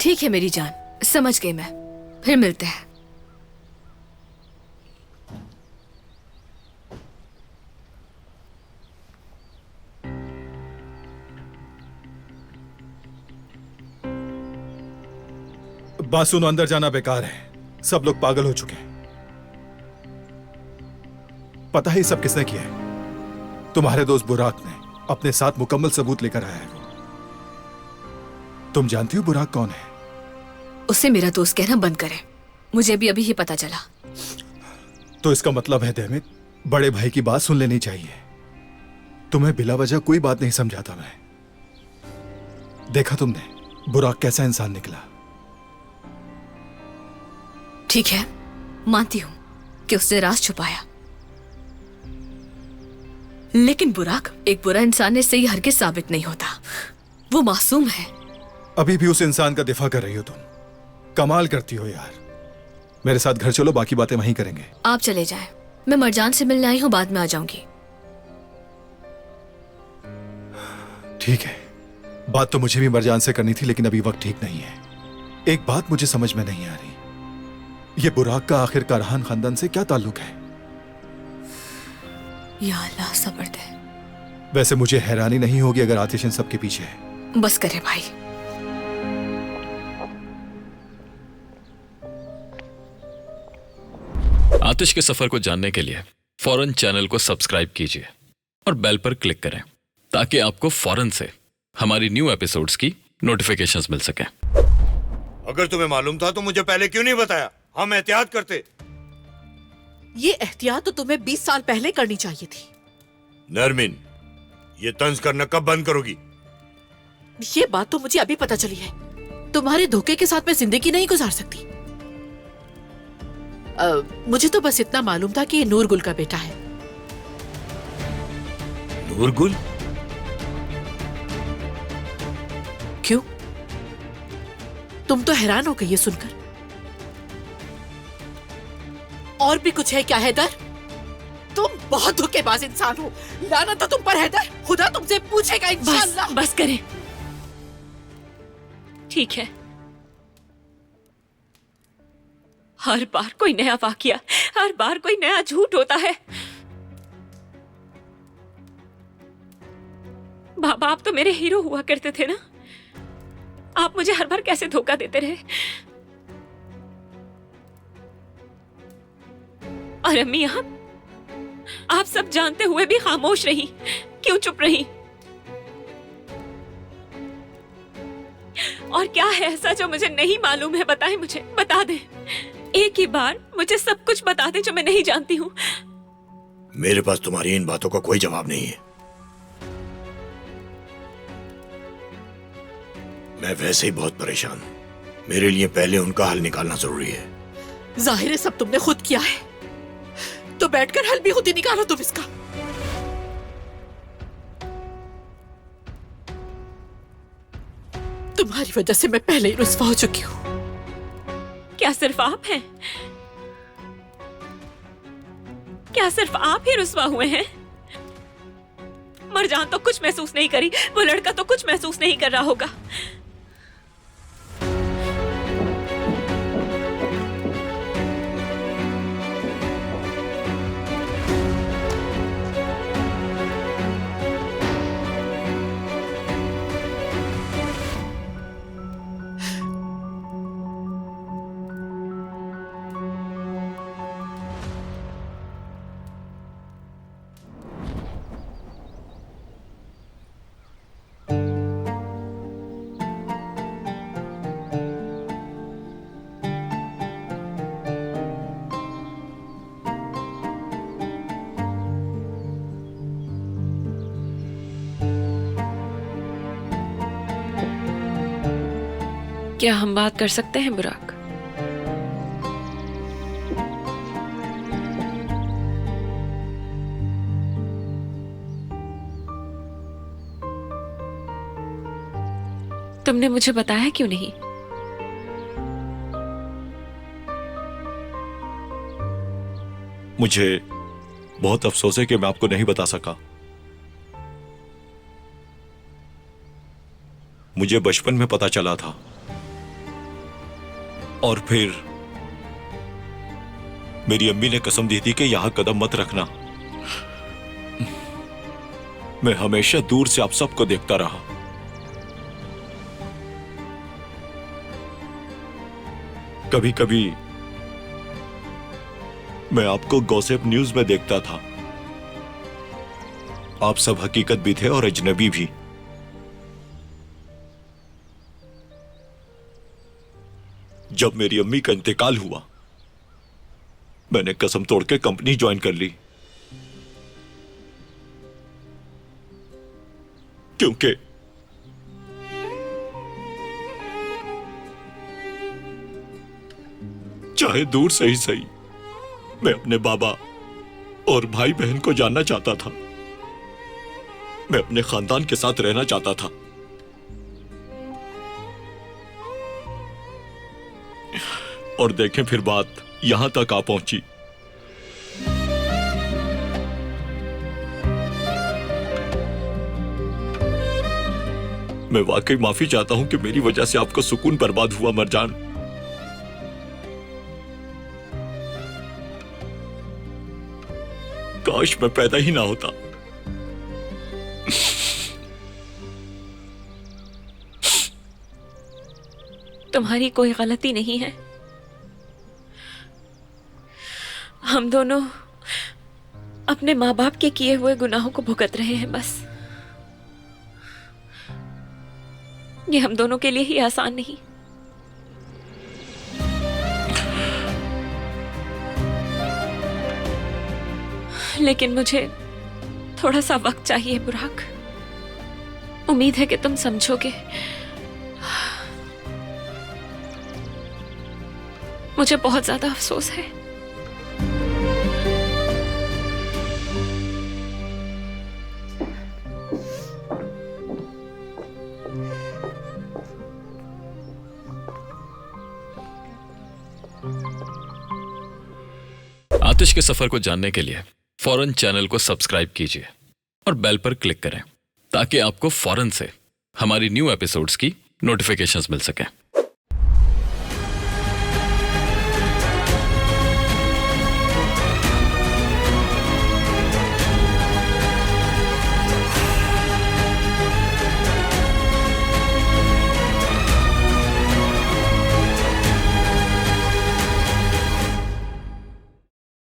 ठीक है मेरी जान, समझ गई मैं। फिर मिलते हैं। बात सुनो, अंदर जाना बेकार है। सब लोग पागल हो चुके हैं। पता है ये सब किसने किया है? तुम्हारे दोस्त बुराक ने अपने साथ मुकम्मल सबूत लेकर आया है। तुम जानती हो बुराक कौन है? उसे मेरा दोस्त कहना बंद करे। मुझे भी अभी ही पता चला। तो इसका मतलब है देमित, बड़े भाई की बात सुन लेनी चाहिए। तुम्हें बिला वजह कोई बात नहीं समझाता मैं। देखा तुमने बुराक कैसा इंसान निकला। ठीक है, मानती हूं कि उसने राज छुपाया, लेकिन बुराक एक बुरा इंसान इससे ही हरगिज़ साबित नहीं होता। वो मासूम है। अभी भी उस इंसान का दिफा कर रही हो तुम। कमाल करती हो यार। मेरे साथ घर चलो, बाकी बातें वहीं करेंगे। आप चले जाएं। मैं मरजान से मिलने आई हूं, बाद में आ जाऊंगी। ठीक है, बात तो मुझे भी मरजान से करनी थी, लेकिन अभी वक्त ठीक नहीं है। एक बात मुझे समझ में नहीं आ रही, ये बुराक का आखिर कारहान खानदान से क्या ताल्लुक है? या अल्लाह सब्र दे। वैसे मुझे हैरानी नहीं होगी अगर आतिश इन सबके पीछे है। बस करे भाई। आतिश के सफर को जानने के लिए फौरन चैनल को सब्सक्राइब कीजिए और बेल पर क्लिक करें ताकि आपको फौरन से हमारी न्यू एपिसोड्स की नोटिफिकेशंस मिल सके। अगर तुम्हें मालूम था तो मुझे पहले क्यों नहीं बताया? हम एहतियात करते। ये एहतियात तो तुम्हें 20 साल पहले करनी चाहिए थी। नरमिन, ये तंज करना कब बंद करोगी? ये बात तो मुझे अभी पता चली है। तुम्हारे धोखे के साथ मैं जिंदगी नहीं गुजार सकती। मुझे तो बस इतना मालूम था कि ये नूरगुल का बेटा है। नूरगुल? क्यों? तुम तो हैरान हो गई ये सुनकर। और भी कुछ है क्या हैदर? तुम बहुत धोखेबाज इंसान हो। लानत तो तुम पर हैदर। खुदा तुमसे पूछेगा इंशाअल्लाह। बस करें। ठीक है, हर बार कोई नया वाकया, हर बार कोई नया झूठ होता है। बाबा, आप तो मेरे हीरो हुआ करते थे ना। आप मुझे हर बार कैसे धोखा देते रहे। और अम्मी, आप सब जानते हुए भी खामोश रही। क्यों चुप रही? और क्या है ऐसा जो मुझे नहीं मालूम है? बताएं मुझे, बता दें। एक ही बार मुझे सब कुछ बता दें जो मैं नहीं जानती हूँ। मेरे पास तुम्हारी इन बातों का कोई जवाब नहीं है। मैं वैसे ही बहुत परेशान हूं। मेरे लिए पहले उनका हल निकालना जरूरी है। जाहिर है सब तुमने खुद किया है, तो बैठकर हल भी खुद ही निकालो तुम इसका। तुम्हारी वजह से मैं पहले ही रुस्वा हो चुकी हूँ। क्या सिर्फ आप हैं? क्या सिर्फ आप ही रुस्वा हुए हैं? मरजान तो कुछ महसूस नहीं करी, वो लड़का तो कुछ महसूस नहीं कर रहा होगा। क्या हम बात कर सकते हैं बुराक? तुमने मुझे बताया क्यों नहीं? मुझे बहुत अफसोस है कि मैं आपको नहीं बता सका। मुझे बचपन में पता चला था और फिर मेरी अम्मी ने कसम दी थी कि यहां कदम मत रखना। मैं हमेशा दूर से आप सबको देखता रहा। कभी कभी मैं आपको गॉसिप न्यूज में देखता था। आप सब हकीकत भी थे और अजनबी भी। जब मेरी अम्मी का इंतकाल हुआ, मैंने कसम तोड़ के कंपनी ज्वाइन कर ली, क्योंकि चाहे दूर से ही सही, मैं अपने बाबा और भाई बहन को जानना चाहता था। मैं अपने खानदान के साथ रहना चाहता था। और देखें फिर बात यहां तक आ पहुंची। मैं वाकई माफी चाहता हूं कि मेरी वजह से आपका सुकून बर्बाद हुआ मरजान। काश मैं पैदा ही ना होता। तुम्हारी कोई गलती नहीं है। हम दोनों अपने माँ बाप के किए हुए गुनाहों को भुगत रहे हैं बस। ये हम दोनों के लिए ही आसान नहीं। लेकिन मुझे थोड़ा सा वक्त चाहिए बुराक। उम्मीद है कि तुम समझोगे। मुझे बहुत ज्यादा अफसोस है। आतिश के सफर को जानने के लिए फौरन चैनल को सब्सक्राइब कीजिए और बेल पर क्लिक करें ताकि आपको फौरन से हमारी न्यू एपिसोड्स की नोटिफिकेशंस मिल सकें।